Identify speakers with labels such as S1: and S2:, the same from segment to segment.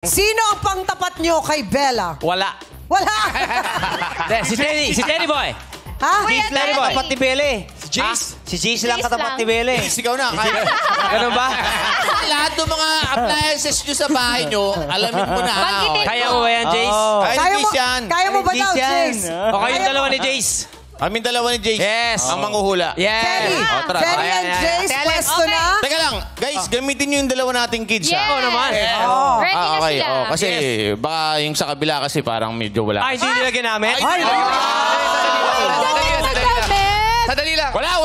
S1: Sino ang pangtapat nyo kay Bella?
S2: Wala.
S1: Wala!
S2: Si Teddy. Si Teddy Boy.
S1: Ha?
S3: Jace lang
S2: Boy.
S3: katapat ni Bele. Si Jace? Si Jace lang katapat ni Bele.
S4: Sigaw na. Kaya,
S2: Ganun ba?
S4: lahat ng mga appliances nyo sa bahay nyo, alamin mo na.
S5: Banggitin
S2: Kaya mo ba yan, Jace?
S4: Ay,
S1: Kaya mo,
S4: Jace yan.
S1: kaya mo ba daw,
S3: Jace yan.
S1: Jace?
S2: O kayong dalawa ni Jace?
S4: Aming dalawa ni Jace.
S2: Yes.
S4: Ang manghuhula.
S2: Yes.
S1: Terry,
S4: tara.
S1: Terry
S2: Ayan,
S1: and
S2: ayan,
S1: Jace,
S5: ayan.
S1: pwesto na.
S4: Teka lang, guys, gamitin nyo yung dalawa nating kids.
S5: Yes.
S2: Oo naman.
S1: Oh.
S5: Ready na
S4: okay.
S5: sila.
S4: Oh, kasi baka yung sa kabila kasi parang medyo wala.
S2: Ay, hindi nila ginamit?
S1: Ay,
S3: Sandali lang.
S4: Wala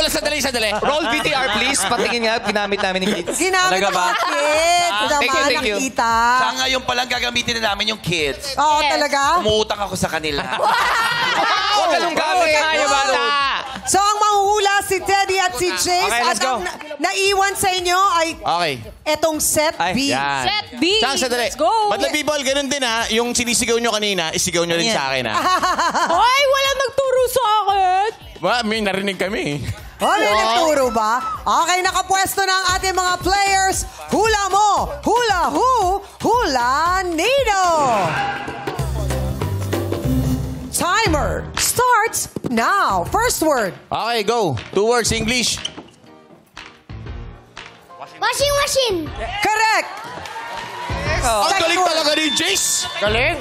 S4: sandali.
S3: Roll VTR please. Patingin nga, ginamit namin ni Kids.
S1: ginamit
S2: Talaga
S1: ng
S2: ba?
S1: mga kids.
S3: Thank you, thank you.
S1: Nakita.
S6: Sa ngayon palang gagamitin na namin yung kids.
S1: Oo,
S5: Yes.
S1: talaga?
S6: Umuutang ako sa kanila.
S3: Huwag ka nung gamit.
S2: Tayo, bata.
S1: So, ang manghuhula si Teddy at si Jace.
S2: Okay, let's
S1: at ang
S2: go.
S1: naiwan sa inyo ay
S4: Okay.
S1: etong set
S2: Ay,
S1: B.
S4: Yan.
S5: Set B.
S4: Saan sandali?
S5: Let's go.
S4: Madla people, ganun din ha. Yung sinisigaw nyo kanina, isigaw nyo rin sa akin ha.
S5: Ay, walang nagturo sa akin.
S4: May narinig kami.
S1: Oh, may nagturo ba? Okay, nakapwesto na ang ating mga players. Hula mo! Hula who? Hula Nido! Timer starts now. First word.
S4: Okay, go. 2 words, English.
S5: Washing machine.
S1: Correct.
S4: Ang
S1: Second
S4: galing
S1: word.
S4: talaga ni Jace. Galing.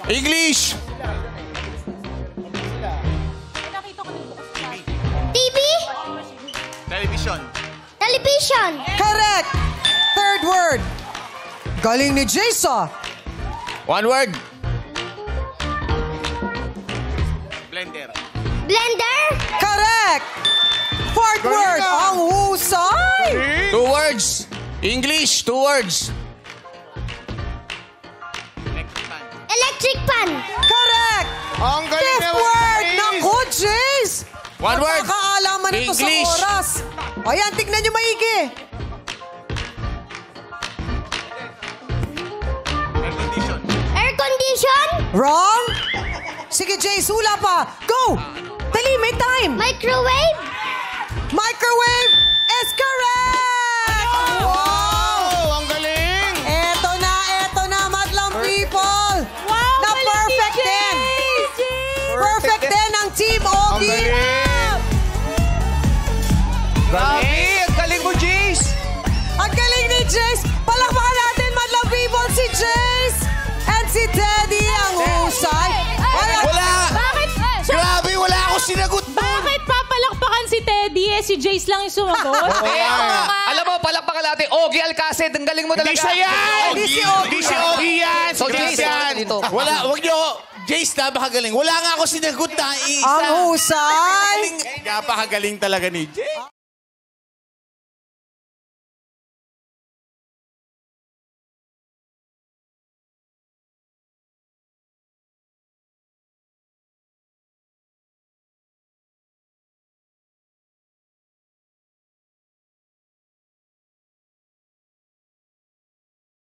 S4: English.
S5: TV.
S4: Television.
S5: Television.
S1: Correct. Third word. Galing ni Jason.
S4: 1 word. Blender.
S5: Blender.
S1: Correct. Fourth word. Ang husay.
S4: 2 words. English, 2 words.
S5: Electric pan.
S1: Correct.
S4: Ang galing
S1: Fifth word. Naku, Jace.
S4: 1 word.
S1: Nakaalaman nito sa
S4: English.
S1: oras. Ayan, tignan nyo maigi.
S5: Air condition.
S1: Wrong. Sige, Jace, hula pa. Go. Dali, may time.
S5: Microwave.
S1: Microwave is correct. Wow.
S4: Oh, ang galing.
S1: Eto na, madlang people.
S5: Wow,
S1: Na perfect din. Perfect din ang Team Ogie.
S3: Grabe, ang galing mo, Jace.
S1: Ang galing ni Jace. Palakpakan natin, madlang people, si Jace. And si Teddy ang husay.
S4: Wala.
S5: Bakit?
S4: Grabe, wala ako sinagot.
S5: Bakit papalakpakan si Teddy? Si Jace lang yung sumagot.
S3: Alam mo, palakpakan natin. Ogie Alcacid, ang galing mo talaga.
S4: Hindi siya yan.
S1: Hindi si Ogie.
S4: Hindi si Ogie yan.
S3: So,
S4: Si
S3: Jace,
S4: Jace yan.
S3: dito.
S4: Wala, wag nyo. Jace, napakagaling. Wala nga ako sinagot na isa.
S1: Ang husay.
S4: Napakagaling talaga ni Jace.